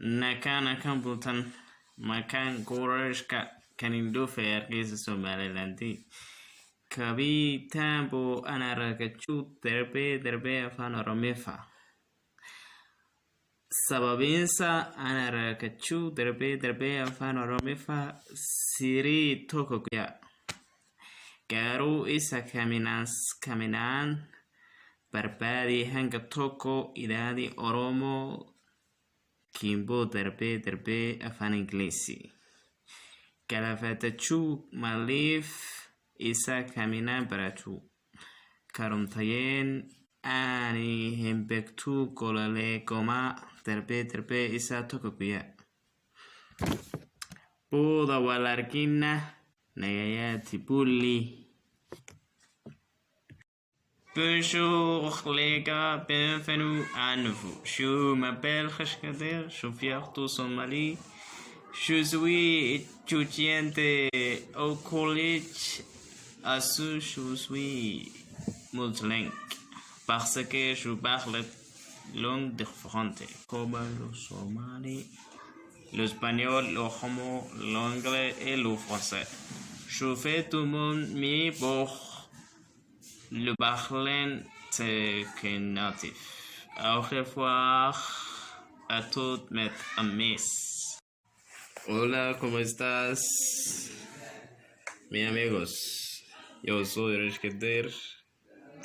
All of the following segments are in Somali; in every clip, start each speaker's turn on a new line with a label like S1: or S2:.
S1: Nakan butan makan gorashka kanindofe argeysa Somaliland kabitambo anaragachu derbe afan oromefa sababinsa anaragachu derbe afan oromefa siri tokokuya garu isa kaminan barbadi hanga toko idadi oromo kimbo derbe afan inglesi Kalafatachu malif isa kaminan baratu karumtayen ani hembektu kolale goma derbe isa tokokuya Boda walarkina nagayati bulli Bonjour les gars, bienvenue à nouveau. Je m'appelle Khashkader, je viens du Somalie. Je suis étudiante au collège à ce je suis multilingue parce que je parle langues différentes comme le somali, l'espagnol, le homo, l'anglais et le français. Je fais tout mon mieux pour le parler que natif. Au revoir a todos mis amigos. Hola, ¿cómo estás? Mis amigos, yo soy Rishkader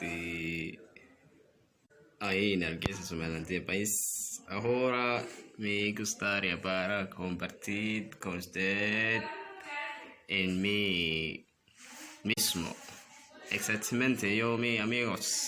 S1: de ahí en el que se llama el país. Ahora me gustaría para compartir con usted en mí mismo. Exactamente, yo, mis amigos.